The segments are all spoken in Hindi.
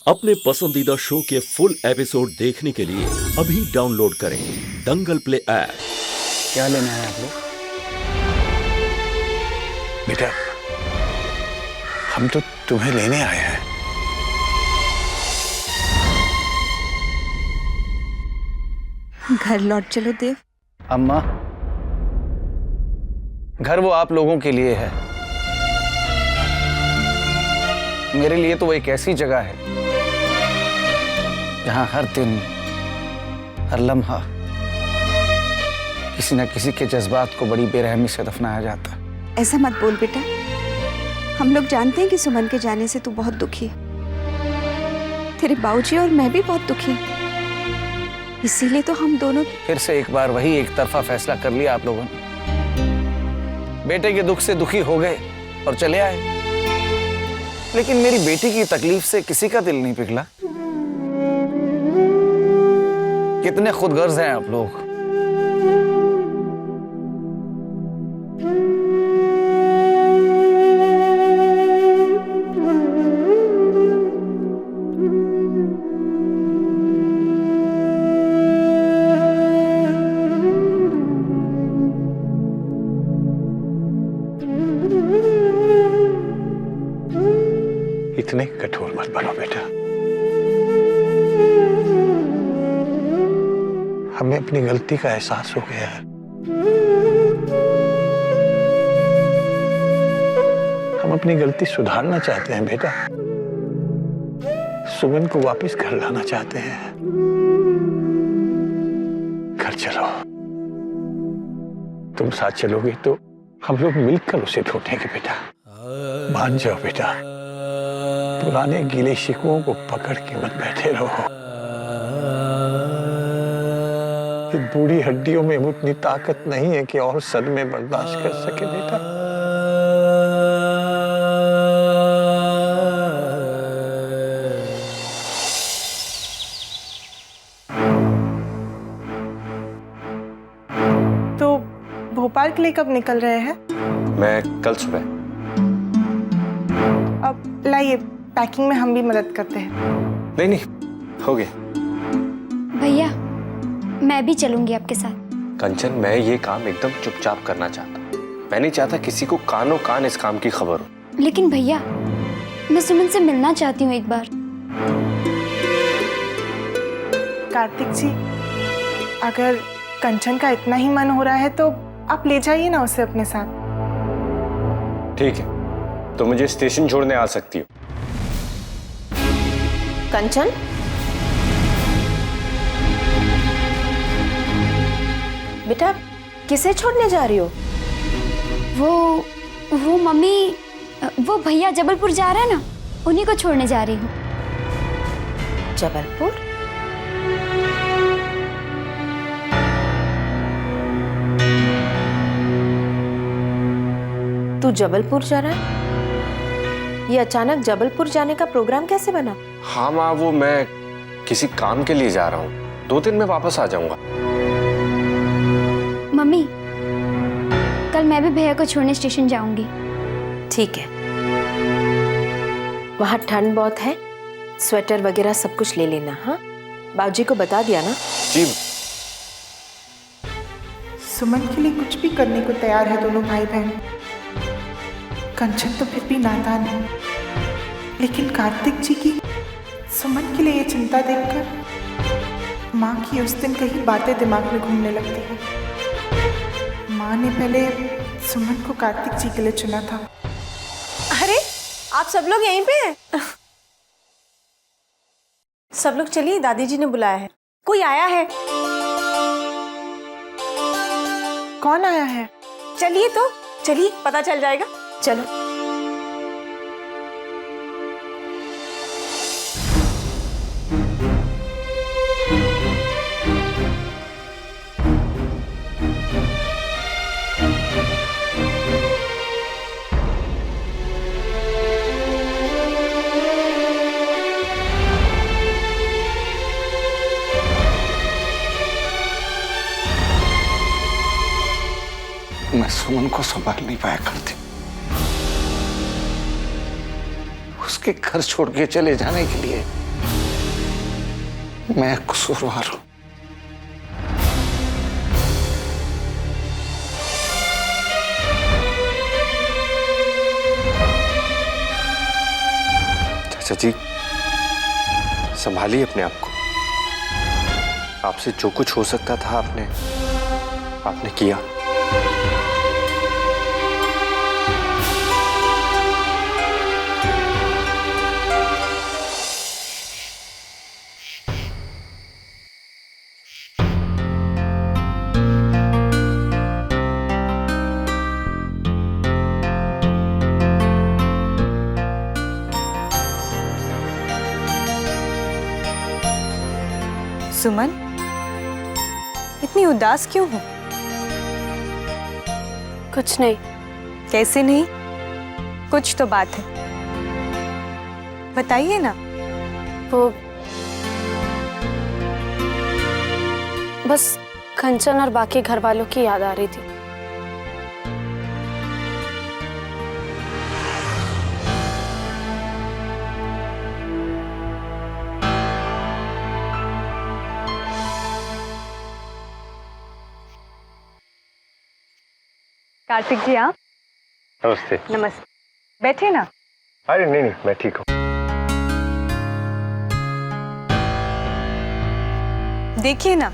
अपने पसंदीदा शो के फुल एपिसोड देखने के लिए अभी डाउनलोड करें दंगल प्ले ऐप। क्या लेने आए आप लोग? बेटा, हम तो तुम्हें लेने आए हैं। घर लौट चलो देव। अम्मा, घर वो आप लोगों के लिए है, मेरे लिए तो वो एक ऐसी जगह है जहां हर दिन, हर लम्हा किसी न किसी के जज्बात को बड़ी बेरहमी से दफनाया जाता है। ऐसा मत बोल बेटा, हम लोग जानते हैं कि सुमन के जाने से तू बहुत दुखी है। तेरे बाबूजी और मैं भी बहुत दुखी हैं। इसीलिए तो हम दोनों फिर से एक बार वही एक तरफा फैसला कर लिया आप लोगों ने। बेटे के दुख से दुखी हो गए और चले आए, लेकिन मेरी बेटी की तकलीफ से किसी का दिल नहीं पिघला। कितने खुदगर्ज हैं आप लोग। इतने कठोर मत बनो बेटा। हमें अपनी गलती का एहसास हो गया है। हम अपनी गलती सुधारना चाहते हैं बेटा। सुमन को वापस घर लाना चाहते हैं। घर चलो, तुम साथ चलोगे तो हम लोग मिलकर उसे ढूंढेंगे बेटा। मान जाओ बेटा, पुराने गीले शिकवों को पकड़ के मत बैठे रहो। ये बूढ़ी हड्डियों में उतनी ताकत नहीं है कि और सदमे बर्दाश्त कर सके बेटा। तो भोपाल के लिए कब निकल रहे हैं? मैं कल सुबह। अब लाइए, पैकिंग में हम भी मदद करते हैं। नहीं नहीं, हो गया। भैया, मैं भी चलूंगी आपके साथ। कंचन, मैं ये काम एकदम चुपचाप करना चाहता हूँ। मैं नहीं चाहता किसी को कानों कान इस काम की खबर हो। लेकिन भैया, मैं सुमन से मिलना चाहती हूँ एक बार। कार्तिक जी, अगर कंचन का इतना ही मन हो रहा है तो आप ले जाइए ना उसे अपने साथ। ठीक है, तो मुझे स्टेशन छोड़ने आ सकती हो। कंचन, बेटा किसे छोड़ने जा रही हो? वो मम्मी, वो भैया जबलपुर जा रहे हैं ना, उन्हीं को छोड़ने जा रही हूँ। जबलपुर? तू जबलपुर जा रहा है? ये अचानक जबलपुर जाने का प्रोग्राम कैसे बना? हाँ माँ, वो मैं किसी काम के लिए जा रहा हूँ। 2 दिन में वापस आ जाऊंगा। मम्मी, कल मैं भी भैया को छोड़ने स्टेशन जाऊंगी। ठीक है, वहां ठंड बहुत है, स्वेटर वगैरह सब कुछ ले लेना। हाँ, बाबूजी को बता दिया ना? जी। सुमन के लिए कुछ भी करने को तैयार है दोनों भाई बहन। कंचन तो फिर भी नादान है, लेकिन कार्तिक जी की सुमन के लिए ये चिंता देखकर माँ की उस दिन कहीं बातें दिमाग में घूमने लगती है। माँ ने पहले सुमन को कार्तिक जी के लिए चुना था। अरे, आप सब लोग यहीं पे हैं? सब लोग चलिए, दादी जी ने बुलाया है। कोई आया है? कौन आया है? चलिए तो, चलिए पता चल जाएगा। चलो। मैं सुमन को संभाल नहीं पाया करती। उसके घर छोड़ के चले जाने के लिए मैं कसूरवार हूं। चाचा जी, संभालिए अपने आप को। आपसे जो कुछ हो सकता था आपने किया। सुमन, इतनी उदास क्यों हो? कुछ नहीं। कैसे नहीं? कुछ तो बात है, बताइए ना। वो बस कंचन और बाकी घर वालों की याद आ रही थी। कार्तिक जी, आप? नमस्ते। नमस्ते, बैठे ना। अरे नहीं, मैं ठीक हूँ। देखिए ना,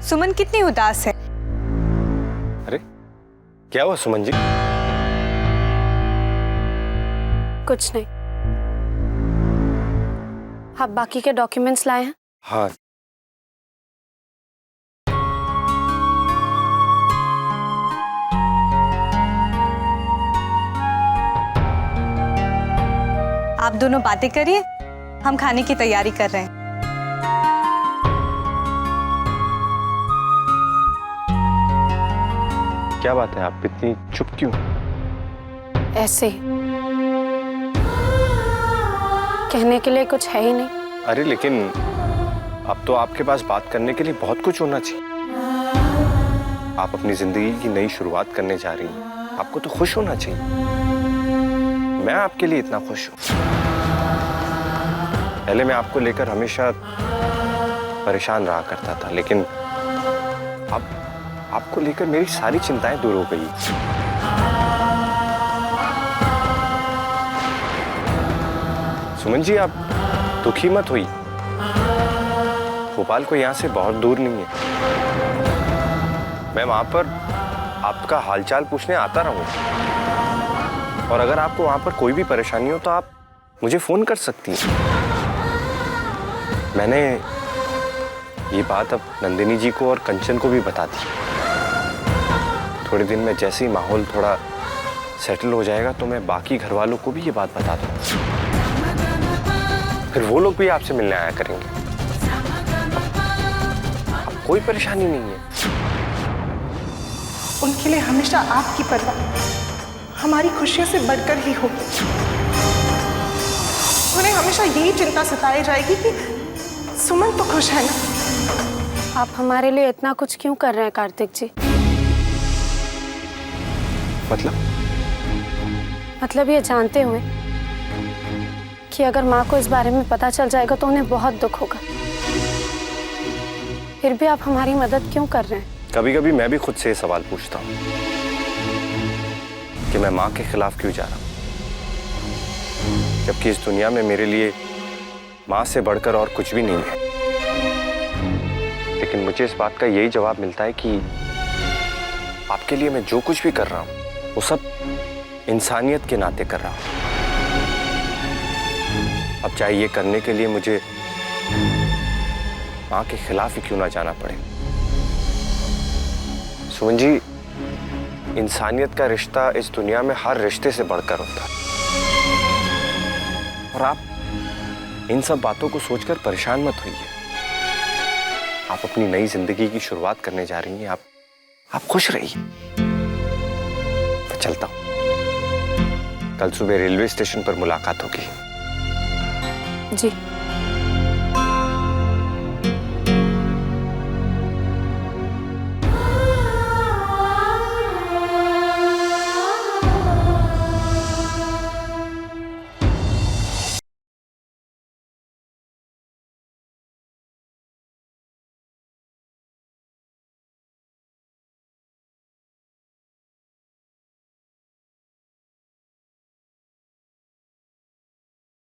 सुमन कितनी उदास है। अरे क्या हुआ सुमन जी? कुछ नहीं। आप बाकी के डॉक्यूमेंट्स लाए हैं? हाँ। आप दोनों बातें करिए, हम खाने की तैयारी कर रहे हैं। क्या बात है, आप इतनी चुप क्यों? ऐसे ही। कहने के लिए कुछ है ही नहीं। अरे लेकिन अब तो आपके पास बात करने के लिए बहुत कुछ होना चाहिए। आप अपनी जिंदगी की नई शुरुआत करने जा रही हैं, आपको तो खुश होना चाहिए। मैं आपके लिए इतना खुश हूं। पहले मैं आपको लेकर हमेशा परेशान रहा करता था, लेकिन अब आपको लेकर मेरी सारी चिंताएं दूर हो गई। सुमन जी, आप दुखी मत होइए। भोपाल को यहां से बहुत दूर नहीं है। मैं वहां पर आपका हालचाल पूछने आता रहूंगा, और अगर आपको वहां पर कोई भी परेशानी हो तो आप मुझे फोन कर सकती हैं। मैंने ये बात अब नंदिनी जी को और कंचन को भी बता दी। थोड़े दिन में जैसे ही माहौल थोड़ा सेटल हो जाएगा तो मैं बाकी घर वालों को भी ये बात बता दूंगा। फिर वो लोग भी आपसे मिलने आया करेंगे। अब कोई परेशानी नहीं है। उनके लिए हमेशा आपकी परवाह हमारी खुशियों से बढ़कर ही होगी। उन्हें हमेशा यही चिंता सताई जाएगी कि सुमन तो खुश है ना। आप हमारे लिए इतना कुछ क्यों कर रहे हैं कार्तिक जी? मतलब ये जानते हुए कि अगर माँ को इस बारे में पता चल जाएगा तो उन्हें बहुत दुख होगा, फिर भी आप हमारी मदद क्यों कर रहे हैं? कभी कभी मैं भी खुद से ये सवाल पूछता हूँ कि मैं माँ के खिलाफ क्यों जा रहा हूँ, जबकि इस दुनिया में मेरे लिए माँ से बढ़कर और कुछ भी नहीं है। लेकिन मुझे इस बात का यही जवाब मिलता है कि आपके लिए मैं जो कुछ भी कर रहा हूँ वो सब इंसानियत के नाते कर रहा हूँ। अब चाहे ये करने के लिए मुझे माँ के खिलाफ ही क्यों ना जाना पड़े। सुमन जी, इंसानियत का रिश्ता इस दुनिया में हर रिश्ते से बढ़कर होता है, और आप इन सब बातों को सोचकर परेशान मत होइए। आप अपनी नई जिंदगी की शुरुआत करने जा रही हैं। आप खुश रहिए। मैं चलता हूं। कल सुबह रेलवे स्टेशन पर मुलाकात होगी। जी।